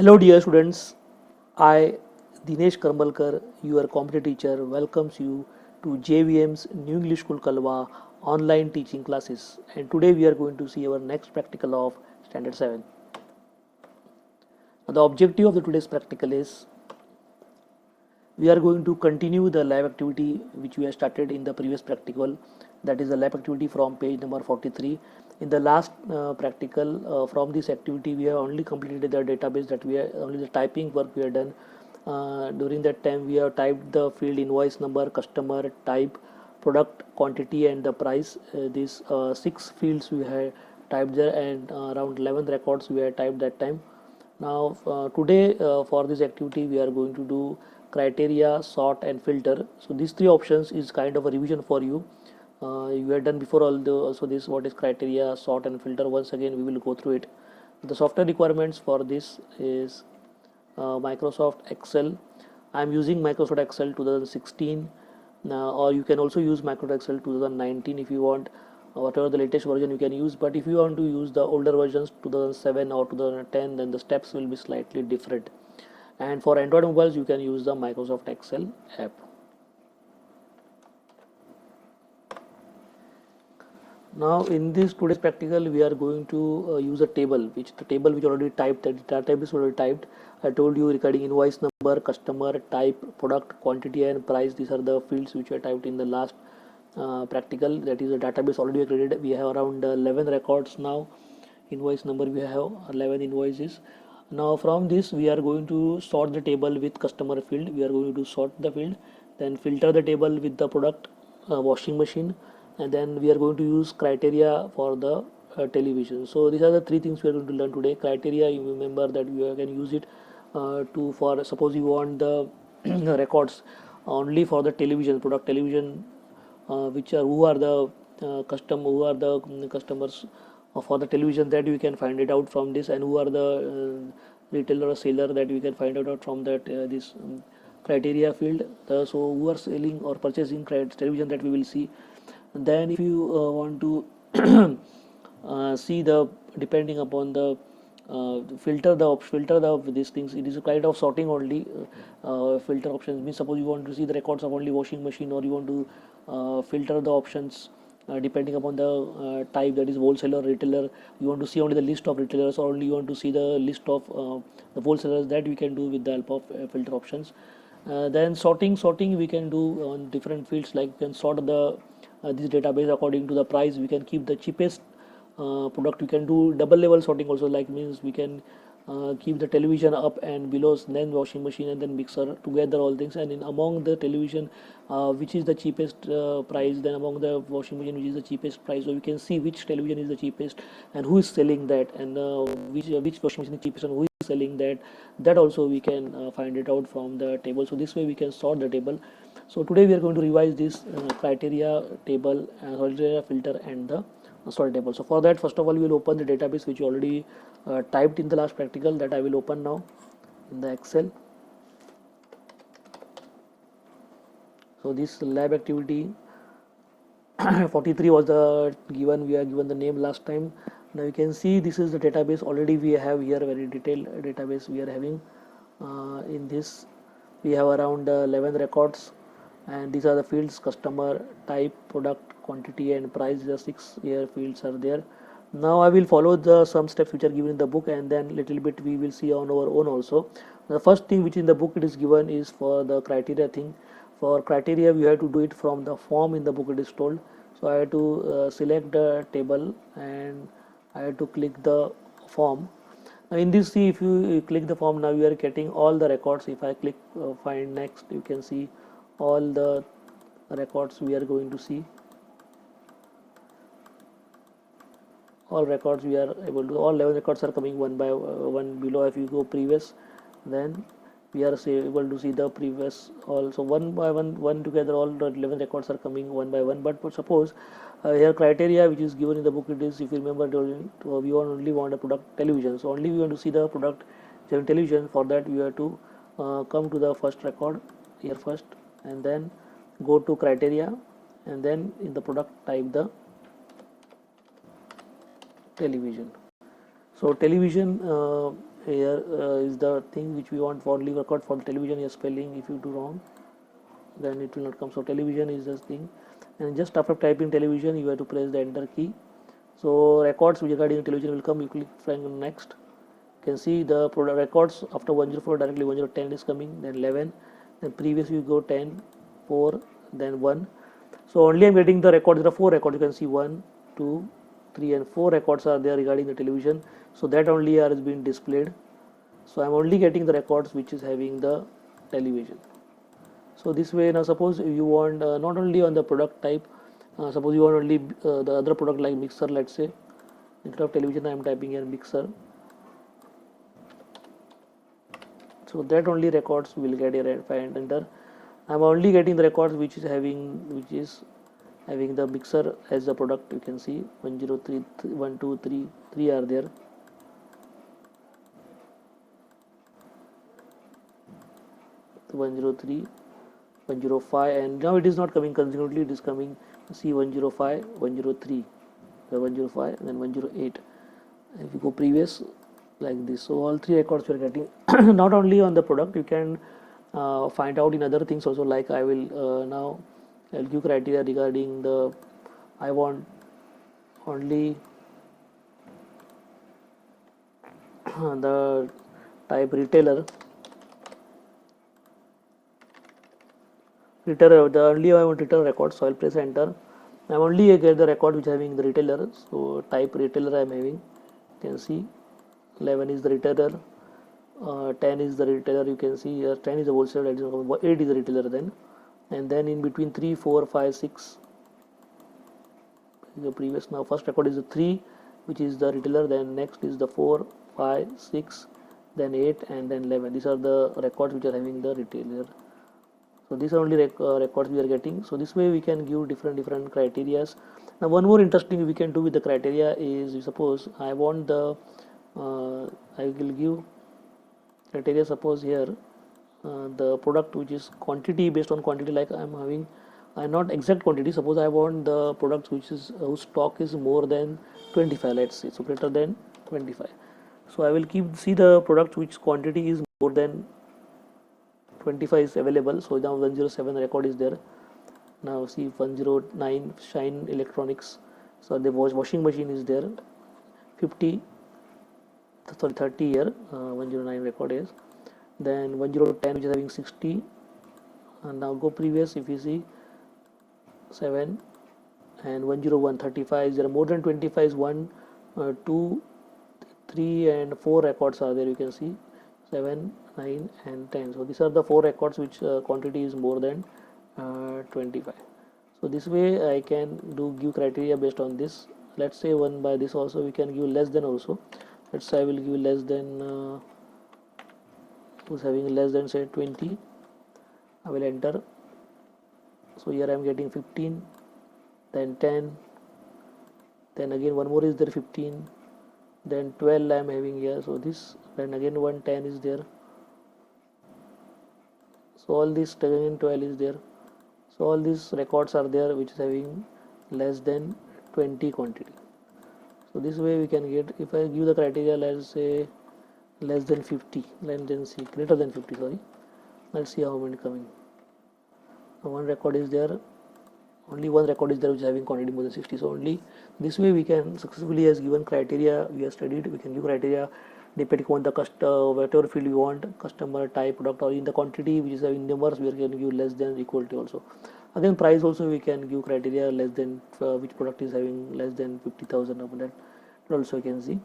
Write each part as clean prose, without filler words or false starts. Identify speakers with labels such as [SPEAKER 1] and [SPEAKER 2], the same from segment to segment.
[SPEAKER 1] Hello, dear students. I, Dinesh Karmalkar, your computer teacher, welcomes you to JVM's New English School Kalwa online teaching classes. And today we are going to see our next practical of Standard 7. The objective of the today's practical is we are going to continue the lab activity which we have started in the previous practical, that is the lab activity from page number 43. In the last practical from this activity we have only completed the database, that we are only the typing work we have done. During that time we have typed the field invoice number, customer, type, product, quantity and the price. These six fields we have typed there, and around 11 records we have typed that time. Now today for this activity we are going to do criteria, sort and filter. So these three options is kind of a revision for you. You have done before all the also this what is criteria, sort and filter. Once again we will go through it. The software requirements for this is Microsoft Excel. I am using Microsoft Excel 2016, or you can also use Microsoft Excel 2019 if you want. Whatever the latest version you can use, but if you want to use the older versions 2007 or 2010, then the steps will be slightly different. And for Android mobiles you can use the Microsoft Excel app. Now in this today's practical we are going to use a table, which the table which already typed, that data type is already typed. I told you regarding invoice number, customer, type, product, quantity and price. These are the fields which I typed in the last practical. That is a database already created. We have around 11 records now. Invoice number we have 11 invoices. Now from this we are going to sort the table with customer field. We are going to sort the field, then filter the table with the product, washing machine, and then we are going to use criteria for the television. So these are the three things we are going to learn today. Criteria, you remember that you can use it to, for suppose you want the records only for the television product, television, which are who are the who are the customers for the television, that we can find it out from this, and who are the retailer or seller, that we can find out from that this criteria field. So who are selling or purchasing television, that we will see. Then if you want to see the, depending upon the filter the these things, it is a kind of sorting only. Filter options means suppose you want to see the records of only washing machine, or you want to filter the options depending upon the type, that is wholesaler, retailer. You want to see only the list of retailers, or only you want to see the list of the wholesalers, that we can do with the help of filter options. Then sorting we can do on different fields, like we can sort the this database according to the price. We can keep the cheapest product. We can do double level sorting also, like means we can keep the television up and below, then washing machine and then mixer together, all things, and in among the television which is the cheapest price, then among the washing machine which is the cheapest price. So we can see which television is the cheapest and who is selling that, and which washing machine is cheapest and who is selling that. That also we can find it out from the table. So this way we can sort the table. So today we are going to revise this criteria table, criteria filter and the sort table. So for that, first of all we will open the database which you already typed in the last practical, that I will open now in the Excel. So this lab activity 43 was the given, we are given the name last time. Now you can see this is the database already we have here, very detailed database we are having. In this we have around 11 records, and these are the fields: customer, type, product, quantity and price. The six here fields are there. Now I will follow the some steps which are given in the book, and then little bit we will see on our own also. The first thing which in the book it is given is for the criteria thing. For criteria we have to do it from the form in the book, it is told. So I have to select the table and I have to click the form. Now in this, see, if you click the form, now you are getting all the records. If I click find next, you can see all the records we are going to see. All records we are able to, all 11 records are coming one by one below. If you go previous, then we are able to see the previous also one by one together. All the 11 records are coming one by one. But suppose here criteria which is given in the book, it is, if you remember, we only want a product television. So only we want to see the product television. For that we have to come to the first record here first, and then go to criteria, and then in the product type the television. So television here is the thing which we want for only record for the television. Here spelling, if you do wrong, then it will not come. So television is this thing, and just after typing television, you have to press the enter key. So records which regarding television will come. You click on next. You can see the product records after 104 directly 1010 is coming, then 11, then previous you go 10, 4, then 1. So only I'm getting the records. There are 4 records. You can see 1, 2, 3, and 4 records are there regarding the television. So that only has been displayed. So I'm only getting the records which is having the television. So this way, now suppose you want not only on the product type, suppose you want only the other product like mixer, let's say instead of television I'm typing here mixer. So that only records will get here. If I enter, I'm only getting the records which is having the mixer as the product. You can see 103, 1, 2, 3, 3 are there. So 103, 105, and now it is not coming consecutively, it is coming, see 105, 103, 105, and then 108. If you go previous like this, so all 3 records you are getting. Not only on the product, you can find out in other things also, like I will now I'll give criteria regarding the, I want only the type retailer, the only I want retailer record, so I'll press enter. I'm only get the record which having the retailer, so type retailer I'm having. You can see 11 is the retailer, 10 is the retailer. You can see here 10 is the wholesale, 8 is the retailer then, and then in between 3, 4, 5, 6 the previous. Now first record is the 3 which is the retailer, then next is the 4, 5, 6, then 8, and then 11. These are the records which are having the retailer. So these are only records we are getting. So this way we can give different criterias. Now one more interesting we can do with the criteria is, suppose I want the I will give criteria, suppose here the product which is quantity, based on quantity, like I'm having not exact quantity. Suppose I want the products which is whose stock is more than 25, let's say, so greater than 25. So I will see the product which quantity is more than 25 is available. So now 107 record is there. Now see 109 Shine Electronics, so the washing machine is there. 50, sorry 30 here, 109 record is. Then 1010 which is having 60, and now go previous. If you see 7, and 101 35 is there. More than 25 is 1, 2, 3, and 4 records are there. You can see 7, 9, and 10. So these are the 4 records which quantity is more than 25. So this way I can give criteria based on this. Let's say one by this also we can give less than also. Let's say I will give less than who's having less than say 20. I will enter. So here I am getting 15, then 10, then again one more is there 15, then 12 I am having here. So this, then again 110 is there. So all this again 12 is there. So all these records are there which is having less than 20 quantity. So this way we can get, if I give the criteria, let's say less than 50, greater than 50, sorry, let's see how many coming. Now one record is there, only one record is there which is having quantity more than 60. So only this way we can successfully, as given criteria we have studied, we can give criteria depending on the whatever field you want, customer, type, product, or in the quantity which is having numbers we can give less than, equal to also. Again price also we can give criteria less than which product is having less than 50,000 of that also you can see.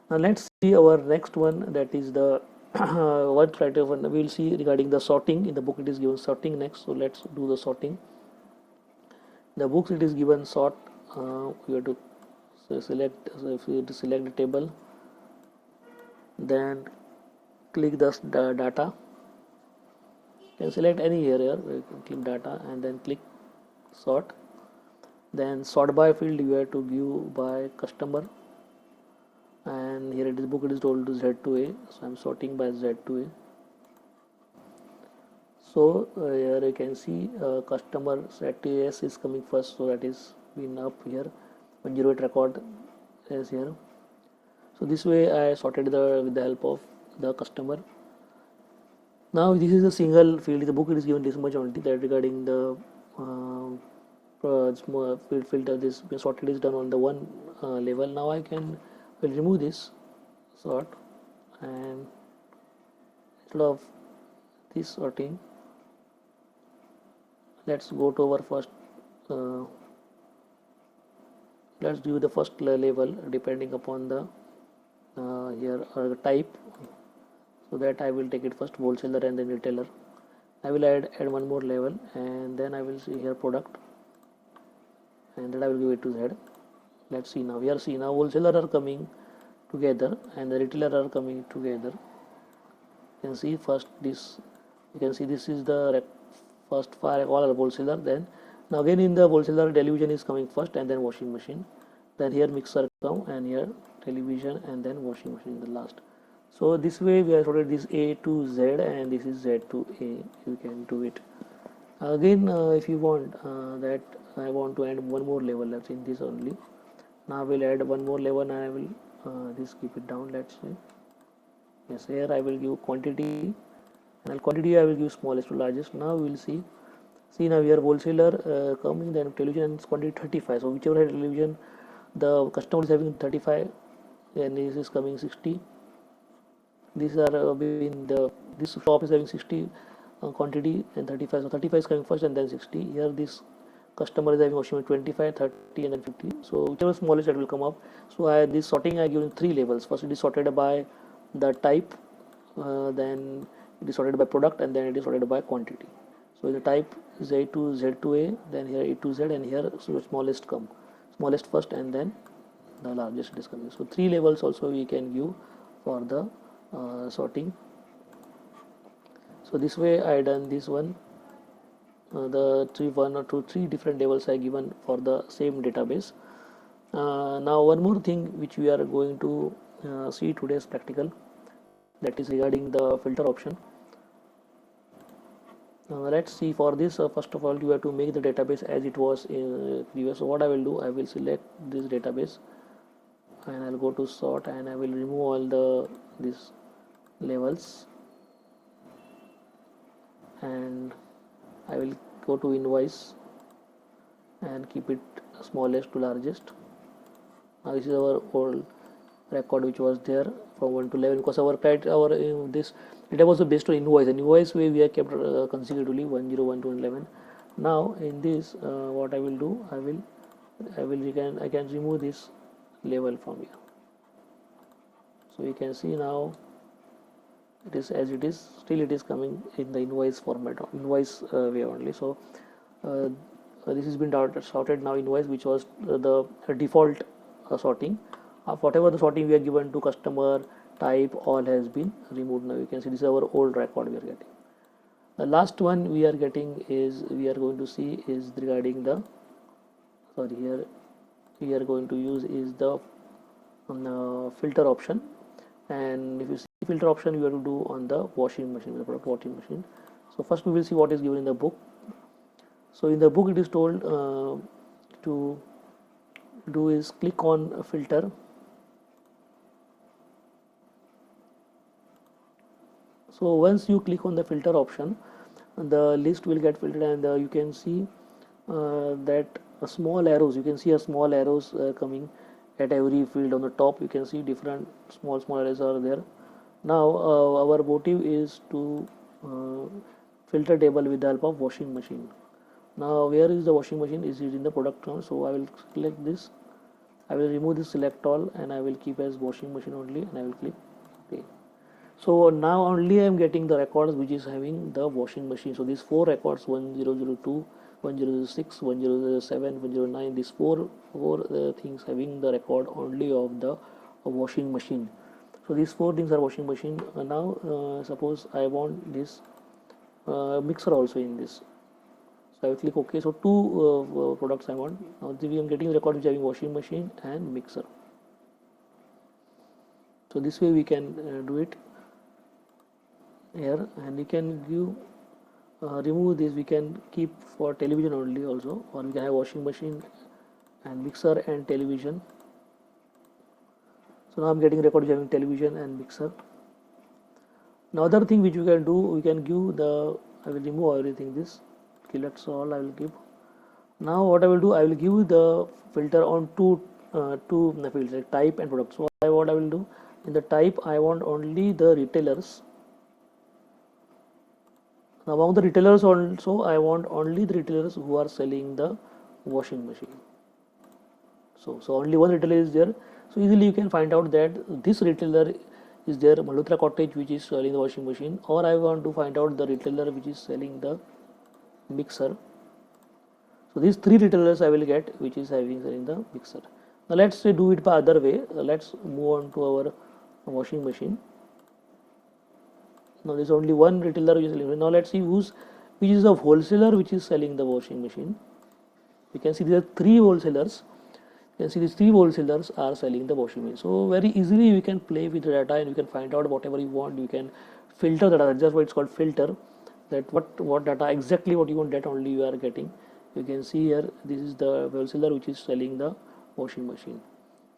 [SPEAKER 1] Now let's see our next one, that is the one criteria we will see regarding the sorting. In the book it is given sorting next, so let's do the sorting. The books it is given sort, you have to select, so if you select the table, then click the data. You can select any here, you can click data and then click sort. Then sort by field you have to give by customer, and here it is book it is told to Z to A, so I'm sorting by Z to A. So here you can see customer S is coming first, so that is been up here. 108 record is here. So this way I sorted with the help of the customer. Now this is a single field. The book is given this much only, that regarding the small field filter. This sorted is done on the one level. Now I will remove this sort, and instead of this sorting, let's go to our first. Uh, let's do the first level depending upon the here type. So that I will take it first, wholesaler and then retailer. I will add one more level, and then I will see here product, and then I will give it to Z. Let's see now. Here see now wholesaler are coming together and the retailer are coming together. You can see first this. You can see this is the first fire all wholesaler. Then now again in the wholesaler, television is coming first and then washing machine. Then here mixer come, and here television, and then washing machine the last. So this way we have sorted this A to Z, and this is Z to A. You can do it again if you want that I want to add one more level. Let's in this only. Now I will add one more level, and I will this keep it down. Let's say yes, here I will give quantity, and quantity I will give smallest to largest. Now we will see now here wholesaler coming, then television and quantity 35. So whichever television the customer is having 35, and this is coming 60. These are being this shop is having 60 quantity and 35. So 35 is coming first and then 60. Here this customer is having washing machine 25, 30 and then 50. So whichever smallest that will come up. So this sorting I given 3 levels. First it is sorted by the type, then it is sorted by product, and then it is sorted by quantity. So the type Z to A, then here A to Z, and here so smallest first, and then the largest is coming. So 3 levels also we can give for the sorting. So this way I done this one. The 3 different levels I given for the same database. Now one more thing which we are going to see today's practical, that is regarding the filter option. Let's see for this. First of all, you have to make the database as it was previous. So what I will do, I will select this database, and I'll go to sort, and I will remove all these levels, and I will go to invoice and keep it smallest to largest. Now this is our old record which was there from 1 to 11, because our this data was based on invoice, and invoice way we have kept consecutively 1, 0, 1, 2 and 11. Now in this what I will do, I can remove this level from here. So you can see now it is as it is. Still it is coming in the invoice format, invoice way only. So this has been sorted now invoice, which was the default sorting. Whatever the sorting we are given to customer, type, all has been removed. Now you can see this is our old record we are getting. The last one we are getting is, we are going to see is regarding the, here we are going to use is the filter option. And if you see filter option, you have to do on the washing machine, the product washing machine. So first we will see what is given in the book. So in the book it is told to do is click on a filter. So once you click on the filter option, the list will get filtered, and you can see that small arrows, you can see a small arrows coming at every field. On the top you can see different small arrows are there. Now our motive is to filter table with the help of washing machine. Now where is the washing machine? Is it in the product term? So I will select this, I will remove this select all, and I will keep as washing machine only, and I will click OK. So now only I am getting the records which is having the washing machine. So these 4 records, 1002, 1006, 1007, 109, these four things having the record only of the washing machine. So these 4 things are washing machine. Now suppose I want this mixer also in this. So I will click OK. So 2 products I want. Now I am getting the record which having washing machine and mixer. So this way we can do it here, and we can give remove this, we can keep for television only also, or we can have washing machine and mixer and television. So now I'm getting record having television and mixer. Now other thing which we can do, we can give the, I will remove everything this, okay, that's all I will give. Now what I will do, I will give the filter on two fields like type and product. So what I will do, in the type I want only the retailers. Now among the retailers also I want only the retailers who are selling the washing machine. So only one retailer is there. So easily you can find out that this retailer is there, Malhotra Cottage, which is selling the washing machine, or I want to find out the retailer which is selling the mixer. So these three retailers I will get which is selling the mixer. Now let's say do it by other way. Let's move on to our washing machine. Now there is only one retailer which is selling. Now let's see which is the wholesaler which is selling the washing machine. You can see there are three wholesalers. You can see these three wholesalers are selling the washing machine. So very easily we can play with the data and you can find out whatever you want. You can filter the data. That's why it's called filter. That what data exactly what you want, that only you are getting. You can see here this is the wholesaler which is selling the washing machine.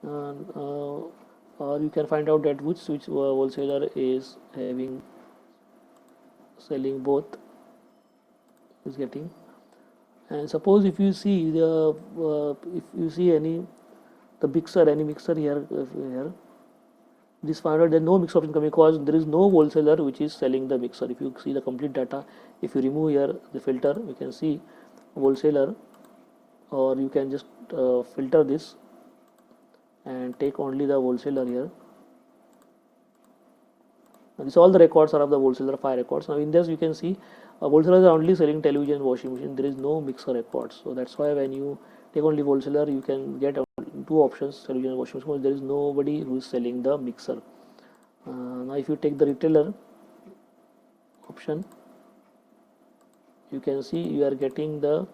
[SPEAKER 1] Or you can find out that which wholesaler is selling both is getting. And suppose if you see any mixer here, this find out there no mixer option coming because there is no wholesaler which is selling the mixer. If you see the complete data, if you remove here the filter, you can see wholesaler, or you can just filter this and take only the wholesaler here. Now, this all the records are of the wholesaler, 5 records. Now in this you can see wholesalers are only selling television and washing machine. There is no mixer records. So that's why when you take only wholesaler, you can get two options, television and washing machine. There is nobody who is selling the mixer. Now if you take the retailer option, you can see you are getting the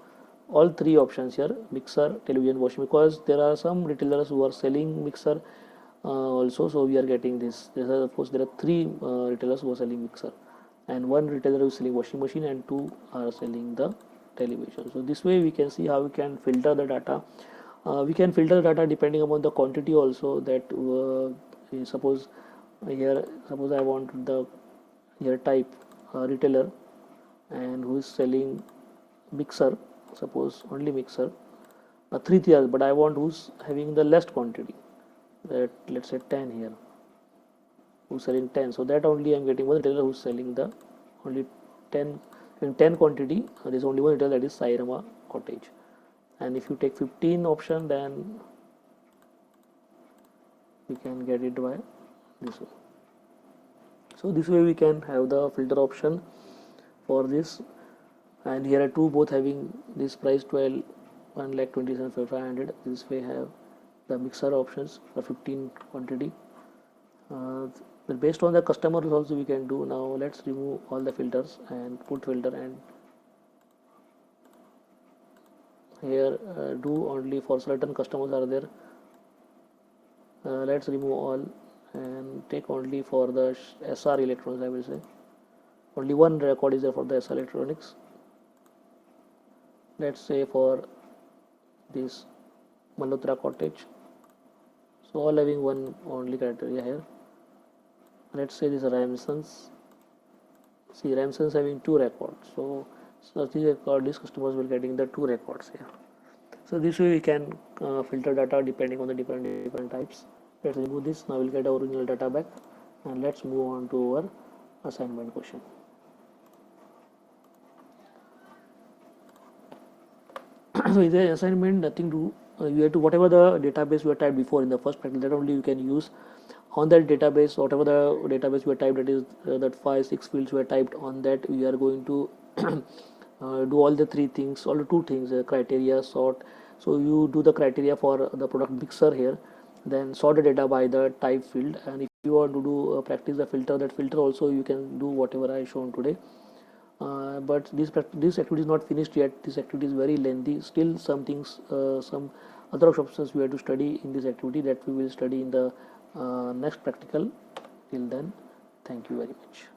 [SPEAKER 1] all three options here: mixer, television, washing, because there are some retailers who are selling mixer also. So we are getting this. There are three retailers who are selling mixer, and one retailer who is selling washing machine, and two are selling the television. So this way we can see how we can filter the data. We can filter the data depending upon the quantity also. That suppose I want the here type retailer and who is selling mixer, suppose only mixer, 3 tiers, but I want who's having the less quantity, that let's say 10 here, who's selling 10. So that only I'm getting one retailer who's selling the only 10 in 10 quantity. There is only one retailer, that is Sairama Cottage. And if you take 15 option, then we can get it by this way. So this way we can have the filter option for this. And here are two both having this price 1,27,500. This way have the mixer options for 15 quantity. But based on the customers also we can do. Now let's remove all the filters and put filter, and here do only for certain customers are there. Let's remove all and take only for the SR Electronics. I will say only one record is there for the SR Electronics. Let's say for this Malhotra Cottage. So all having one only criteria here. Let's say this Ramsons. See, Ramsons having 2 records. So these customers will getting the 2 records here. So this way we can filter data depending on the different types. Let's remove this. Now we'll get our original data back, and let's move on to our assignment question. So in the assignment, nothing to you have to whatever the database you have typed before in the first practice, that only you can use on that database. Whatever the database you have typed, that is that 5-6 fields you have typed on that, we are going to do all the 3 things, all the 2 things, criteria, sort. So you do the criteria for the product mixer here, then sort the data by the type field, and if you want to do practice the filter, that filter also you can do whatever I shown today. But this activity is not finished yet. This activity is very lengthy. Still some things, some other options we have to study in this activity, that we will study in the next practical. Till then, thank you very much.